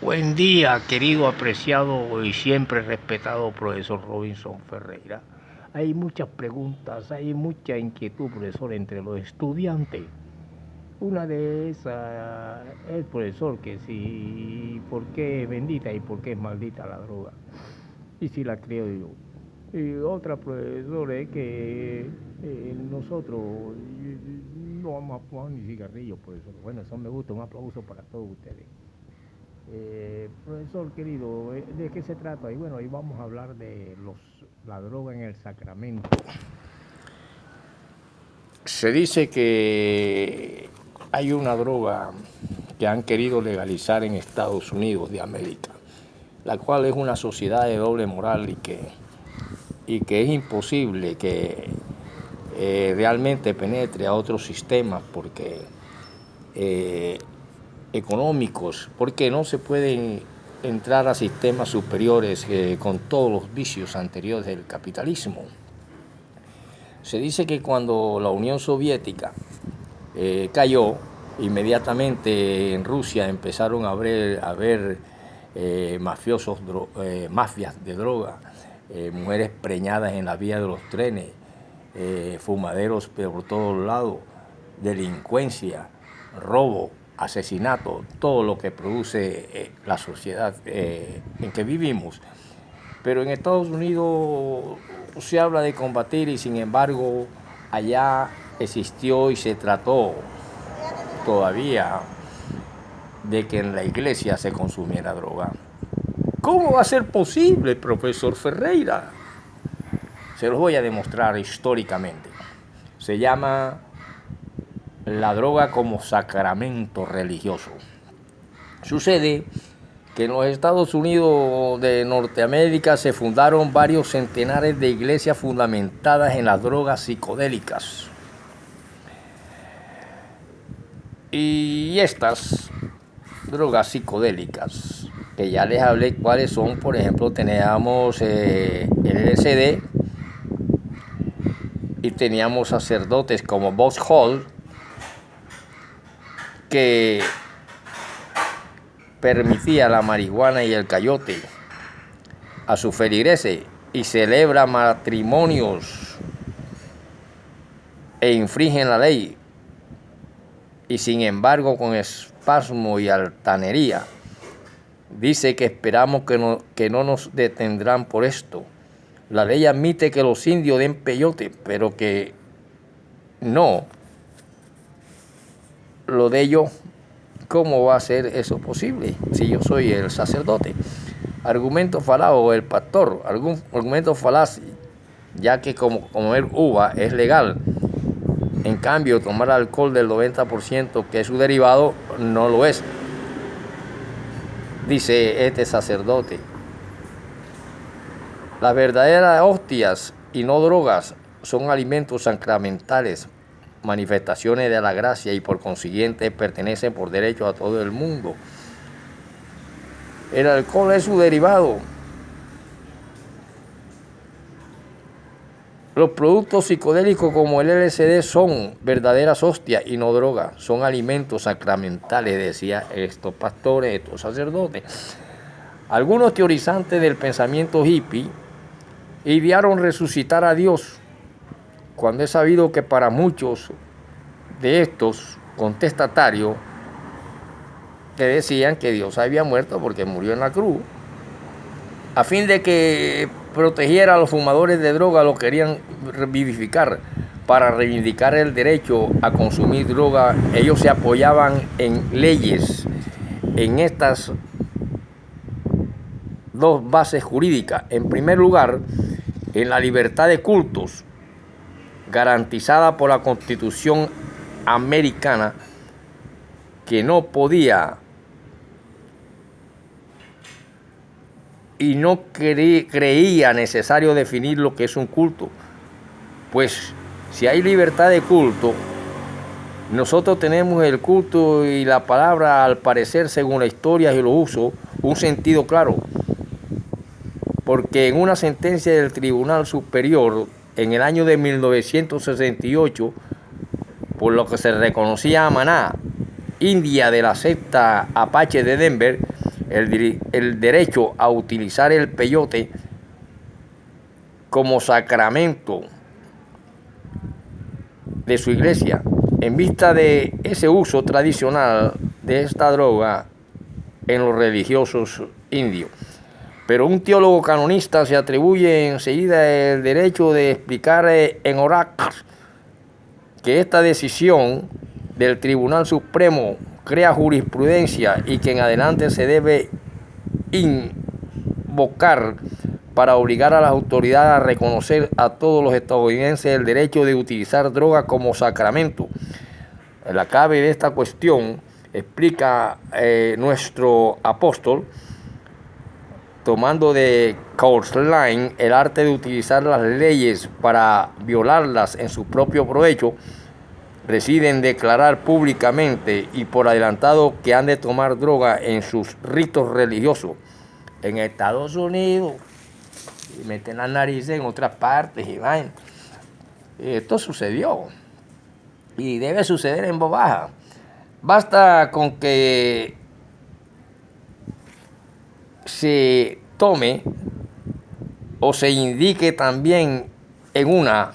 Buen día, querido, apreciado y siempre respetado profesor Robinson Ferreira. Hay muchas preguntas, hay mucha inquietud, profesor, entre los estudiantes. Una de esas es, profesor, que si, ¿por qué es bendita y por qué es maldita la droga? Y si la creo yo. Y otra, profesor, es que nosotros no vamos a fumar ni cigarrillos, profesor. Bueno, eso me gusta, un aplauso para todos ustedes. Profesor querido, ¿de qué se trata? Y bueno, hoy vamos a hablar de la droga en el Sacramento. Se dice que hay una droga que han querido legalizar en Estados Unidos de América, la cual es una sociedad de doble moral y que es imposible que realmente penetre a otros sistemas porque económicos, porque no se pueden entrar a sistemas superiores con todos los vicios anteriores del capitalismo. Se dice que cuando la Unión Soviética cayó, inmediatamente en Rusia empezaron a haber mafiosos, mafias de droga, mujeres preñadas en la vía de los trenes, fumaderos por todos lados, delincuencia, robo, asesinato, todo lo que produce la sociedad en que vivimos. Pero en Estados Unidos se habla de combatir y sin embargo allá existió y se trató todavía de que en la iglesia se consumiera droga. ¿Cómo va a ser posible, profesor Ferreira? Se los voy a demostrar históricamente. Se llama la droga como sacramento religioso. Sucede que en los Estados Unidos de Norteamérica se fundaron varios centenares de iglesias fundamentadas en las drogas psicodélicas. Y estas drogas psicodélicas, que ya les hablé cuáles son, por ejemplo, teníamos el LSD y teníamos sacerdotes como Boss Hall, que permitía la marihuana y el cayote a sus feligreses y celebra matrimonios e infringen la ley, y sin embargo con espasmo y altanería dice que esperamos que no nos detendrán por esto. La ley admite que los indios den peyote, pero que no lo de ellos. ¿Cómo va a ser eso posible si yo soy el sacerdote? Argumento falaz, o el pastor, algún argumento falaz, ya que como comer uva es legal. En cambio, tomar alcohol del 90%, que es su derivado, no lo es. Dice este sacerdote. Las verdaderas hostias y no drogas son alimentos sacramentales, manifestaciones de la gracia, y por consiguiente pertenecen por derecho a todo el mundo. El alcohol es su derivado. Los productos psicodélicos como el LSD son verdaderas hostias y no drogas, son alimentos sacramentales, decía estos pastores, estos sacerdotes. Algunos teorizantes del pensamiento hippie idearon resucitar a Dios, cuando es sabido que para muchos de estos contestatarios que decían que Dios había muerto porque murió en la cruz, a fin de que protegiera a los fumadores de droga, lo querían vivificar para reivindicar el derecho a consumir droga. Ellos se apoyaban en leyes, en estas dos bases jurídicas. En primer lugar, en la libertad de cultos, garantizada por la Constitución americana, que no podía y no creía necesario definir lo que es un culto. Pues si hay libertad de culto, nosotros tenemos el culto y la palabra, al parecer, según la historia y los usos, un sentido claro. Porque en una sentencia del Tribunal Superior en el año de 1968, por lo que se reconocía a Maná, India de la secta Apache de Denver, el derecho a utilizar el peyote como sacramento de su iglesia, en vista de ese uso tradicional de esta droga en los religiosos indios. Pero un teólogo canonista se atribuye enseguida el derecho de explicar en oráculos que esta decisión del Tribunal Supremo crea jurisprudencia y que en adelante se debe invocar para obligar a las autoridades a reconocer a todos los estadounidenses el derecho de utilizar droga como sacramento. La clave de esta cuestión, explica nuestro apóstol, tomando de Kurzweil el arte de utilizar las leyes para violarlas en su propio provecho, reside en declarar públicamente y por adelantado que han de tomar droga en sus ritos religiosos. En Estados Unidos, y meten la nariz en otras partes y vaina. Esto sucedió y debe suceder en voz baja. Basta con que se tome o se indique también en una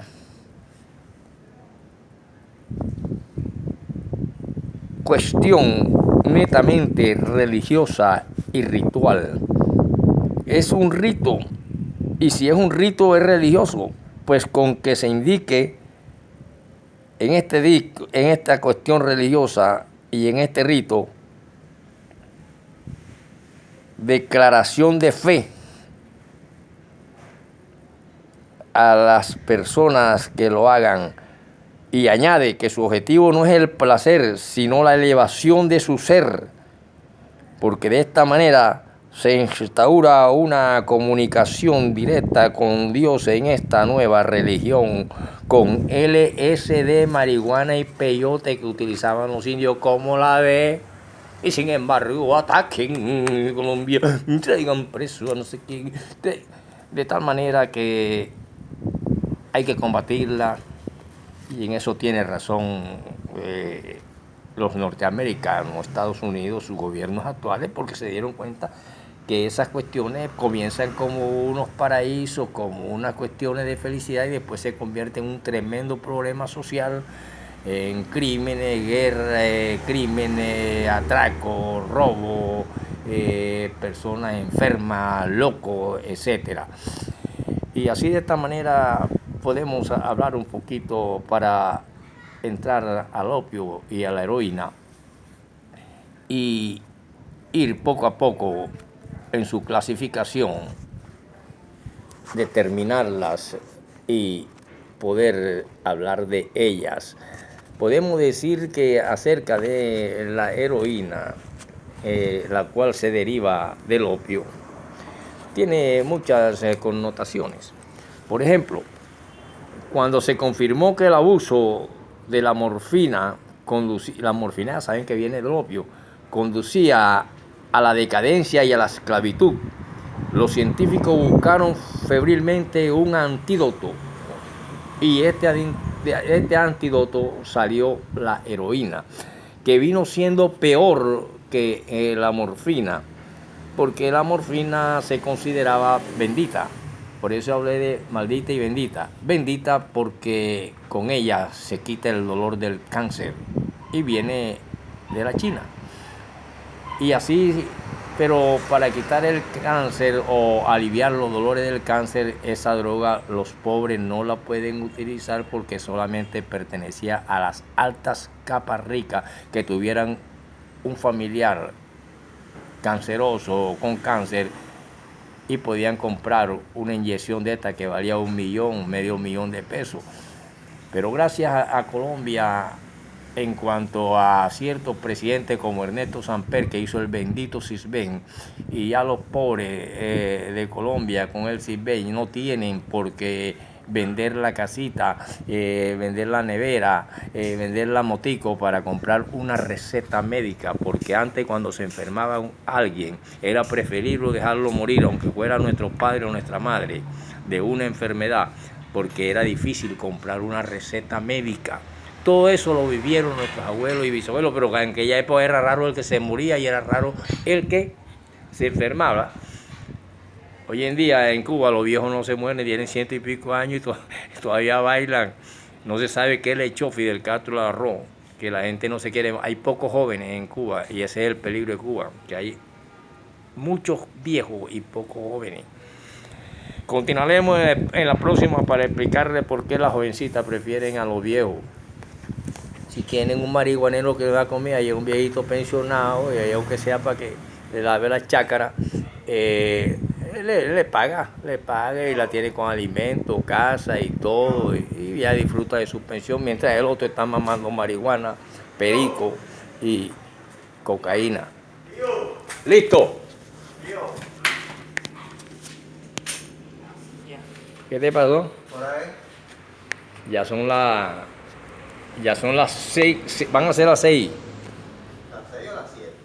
cuestión netamente religiosa y ritual. Es un rito, y si es un rito es religioso, pues con que se indique en esta cuestión religiosa y en este rito declaración de fe a las personas que lo hagan, y añade que su objetivo no es el placer, sino la elevación de su ser, porque de esta manera se instaura una comunicación directa con Dios en esta nueva religión, con LSD, marihuana y peyote que utilizaban los indios. ¿Cómo la ve? Y sin embargo, ataquen Colombia, traigan preso a no sé quién. De tal manera que hay que combatirla, y en eso tiene razón los norteamericanos, Estados Unidos, sus gobiernos actuales, porque se dieron cuenta que esas cuestiones comienzan como unos paraísos, como unas cuestiones de felicidad, y después se convierten en un tremendo problema social, en crímenes, guerra, crímenes, atracos, robo, personas enfermas, locos, etc. Y así de esta manera podemos hablar un poquito para entrar al opio y a la heroína y ir poco a poco en su clasificación, determinarlas y poder hablar de ellas. Podemos decir que acerca de la heroína, la cual se deriva del opio, tiene muchas connotaciones. Por ejemplo, cuando se confirmó que el abuso de la morfina, la morfina, saben que viene del opio, conducía a la decadencia y a la esclavitud, los científicos buscaron febrilmente un antídoto, y este antídoto salió la heroína, que vino siendo peor que la morfina, porque la morfina se consideraba bendita. Por eso hablé de maldita y bendita. Bendita porque con ella se quita el dolor del cáncer, y viene de la China. Y así, pero para quitar el cáncer o aliviar los dolores del cáncer, esa droga los pobres no la pueden utilizar porque solamente pertenecía a las altas capas ricas que tuvieran un familiar canceroso o con cáncer, y podían comprar una inyección de esta que valía $1 millón, medio millón de pesos. Pero gracias a Colombia, en cuanto a ciertos presidentes como Ernesto Samper, que hizo el bendito Sisbén, y ya los pobres de Colombia con el Sisbén no tienen por qué vender la casita, vender la nevera, vender la motico para comprar una receta médica, porque antes, cuando se enfermaba alguien, era preferible dejarlo morir, aunque fuera nuestro padre o nuestra madre, de una enfermedad, porque era difícil comprar una receta médica. Todo eso lo vivieron nuestros abuelos y bisabuelos, pero en aquella época era raro el que se moría y era raro el que se enfermaba. Hoy en día en Cuba los viejos no se mueren, tienen 100 y pico años y todavía bailan. No se sabe qué le echó Fidel Castro al arroz, que la gente no se quiere. Hay pocos jóvenes en Cuba y ese es el peligro de Cuba, que hay muchos viejos y pocos jóvenes. Continuaremos en la próxima para explicarle por qué las jovencitas prefieren a los viejos. Si tienen un marihuanero que le da comida y es un viejito pensionado, y aunque sea para que le lave la chácara, le paga y la tiene con alimento, casa y todo, y ya disfruta de su pensión, mientras el otro está mamando marihuana, perico y cocaína. ¿Listo? ¿Qué te pasó? Ya son las 6, van a ser las 6.